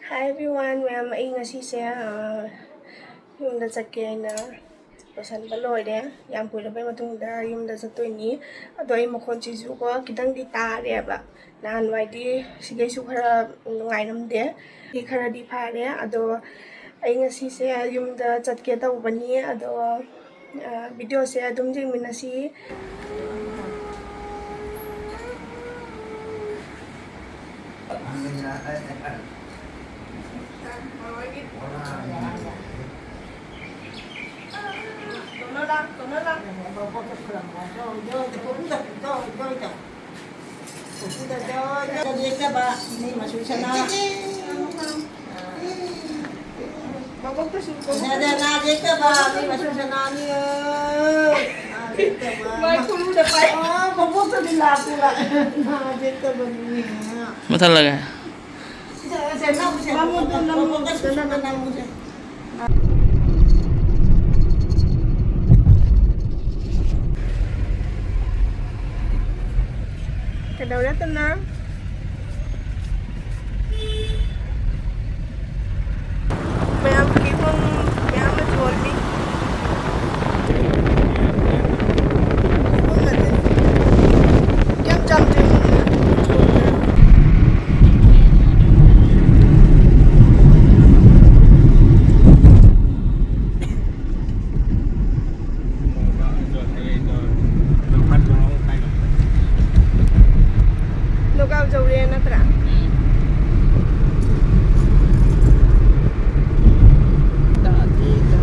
Hi everyone, ma'am. Ay ngasi siya yung nasakyan na pasan baloy de. Yang pula pa matunda yung nasato ni. Ado ay mo konsisu ko kitang di tare ba. Nan wai di sige su khara ngainam de. Di khara di phare ado ay ngasi siya yung da chatke ta ubani ado video siya dum jing minasi. Betul lagi. Kedau dah tenang. Ma'am, kipong ma'am na jewelry. Kipong natin. Jam din. Lugaw jewelry na tra.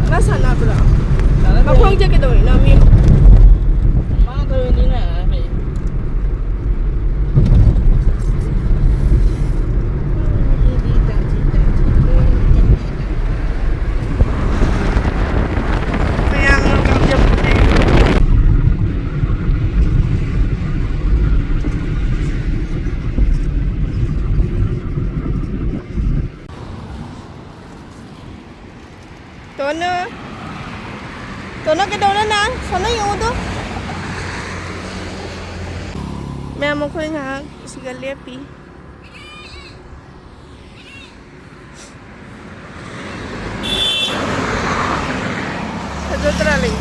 Nasaan na bro? Mapang jacket daw na mi. Mga kayo ni na may. Kaya ang lugaw jewelry. Tono cái đâu đó nè, sao nó yêu đó? Mẹ một khối ngã, xí cái liếp đi. Thật rất là linh.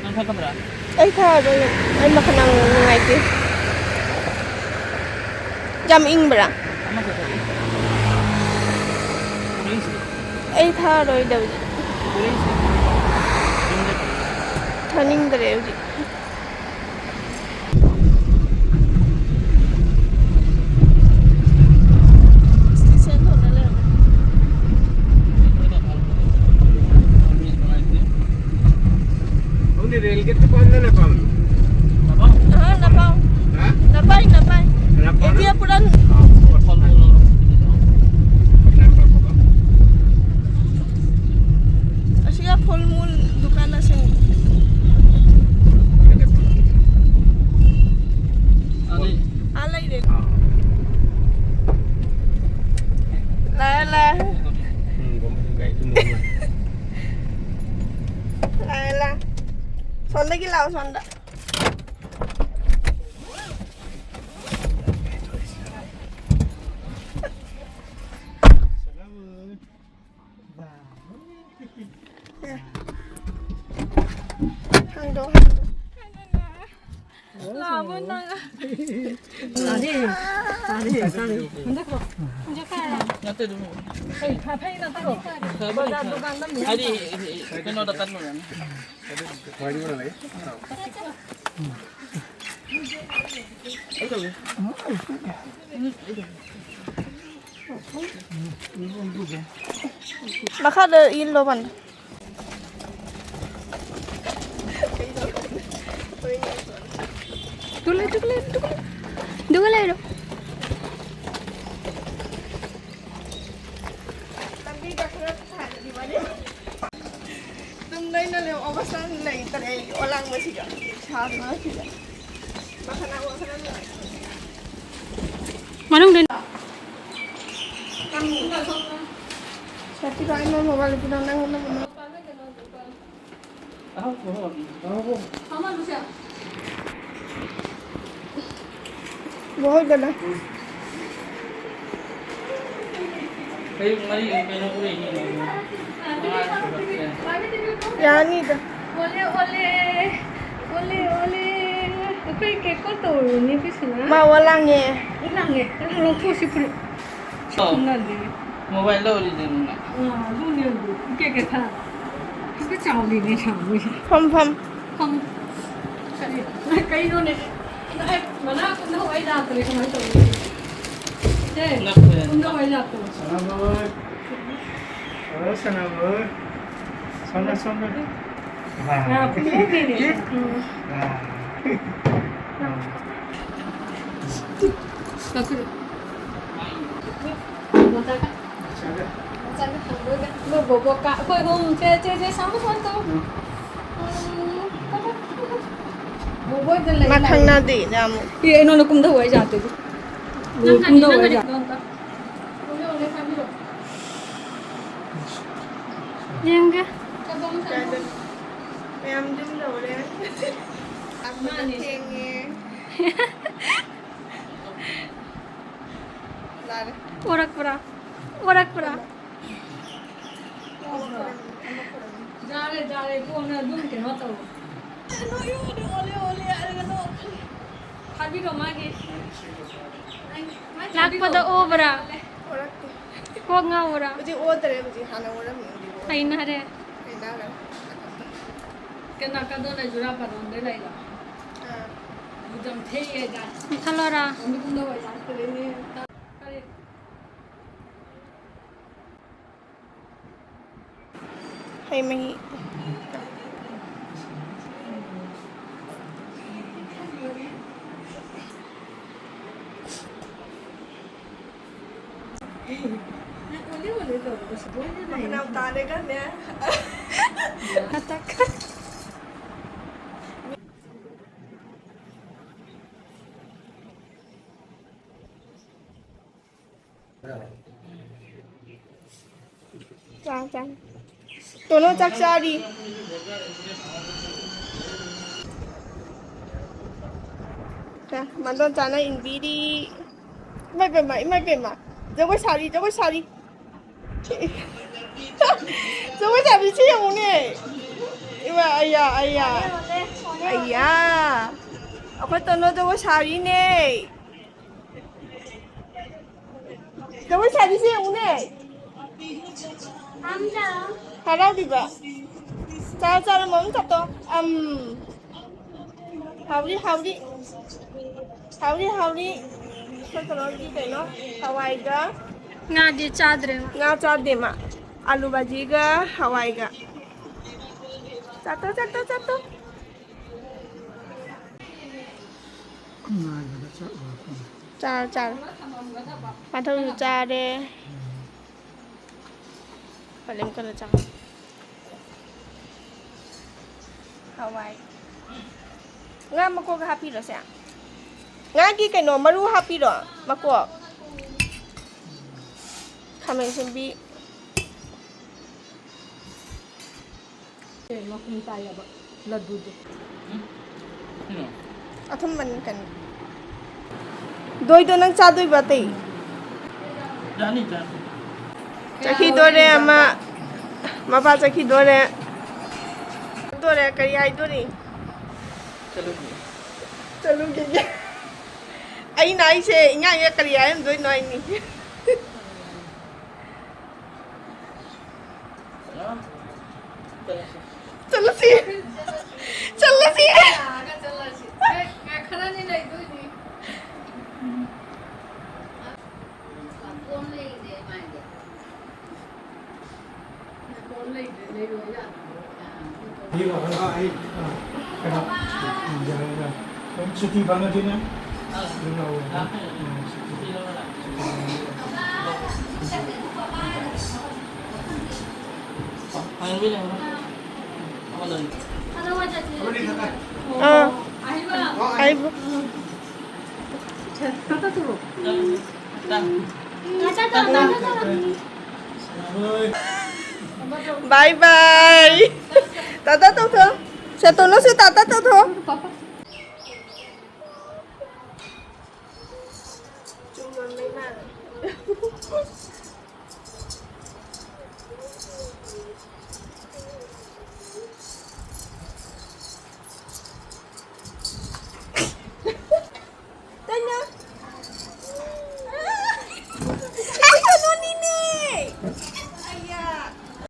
Nasa ka bra? Ay tharo, ay makanang ngay ki. Jam ing bra. Ama ka tadi. Polisi. Ay tharo daw. Polisi. Turning dere. Rel ke tu kau na napam? Napang? Ah, napang. Ha? Napay. Napam? Eh dia puran. Asyik full moon dukan nasi. Ali. Alay deh. Lah. Lah. Sonda gila sonda. Hangdo. Labun na. Sari. Nanti dulu. Adi, kena datang dulu kan? Why do you want to lay? Baka ada ilo pan. Dule. Tapi kakak di mana? Tumday na lang obasan lay tare olang masih ka. Char na sila. Baka na lang. Manong din. Tapi kalau emang mau balik pinang nang naman. Buhay ka na. Kayo mali yung pinakuli niyo. Yan ito. Ole. Kaya kaya ko to, nipis na. Mawalang eh. Ilang eh. Ilang po si Pri. So, Nandi. mobile lo ulit din na. Lunya lu. Kaya kaya ta. Kaya chow li ni chow li. Pam. Không. Cái luôn này. Mà nó cũng đâu ấy ra từ không ấy từ. Thế. Cũng đâu ấy ra từ. Sana boy. Sana. À, cũng biết đi đi. Cái cái. Một tay cái. Bộ cả coi không chơi sáng một thôi. Bộ tên lấy. Matang na di na mo. Ye nó cũng đâu ấy ra từ. Cũng đâu ấy ra. Em cái. Em đứng đầu đấy. Aku nak nghe. Lari. Orak pura. Jare ko na dun ke no to. No yo ole are no. Khabi ro mage. Lak pada obra. Orak. Ko nga ora. Buji odre buji hana ora mi. Ai na re. Ai na re. Ke na ka do na jura pa don de lai la. Budam the ye ja. Thalora. Ami kun do ja tere ne. Hay mahi. Ole to. Makanam tale ka niya. Atak. Chang. Dono chắc ra đi. Nè, mà don chán này in đi. Mày về mà. Giờ quay xả đi. Giờ quay xả đi chứ không nè. Nhưng mà ai da. Aku dono giờ quay xả đi nè. Giờ quay xả đi chứ không nè. Haraubada. Cara mom satu. Howdy. Kalau gitu no. Hawai ga. Nga di chadre. Nga chadre ma. Alu bhaji ga, hawai ga. Satu. Char. Patau char deh. Paling kena cang. Hawaii. Nga mako ka happy ro siya. Nga gi kay no maru happy ro mako. Kami simbi. Nó không tay à lật đuôi. Athum man kan. Doi do nang cha doi ba te. Jani. Chaki dore ama mapa chaki dore kari ai dore chalu ke ai nai se nya kari ai doi noi ni chalo si Kharani lai doi ni. Đi vào ai. Cái đó. Giờ là suki bana din yan. Đúng rồi. Ang bilang apa lagi? Ano wa jati? Apa ni kakak? Ai ba? ai Kata turu. Dah. Ngaca ta. Ơi. Bye bye. Tata tao thôi. Sẽ tôi nó sẽ tata tao thôi. Papa.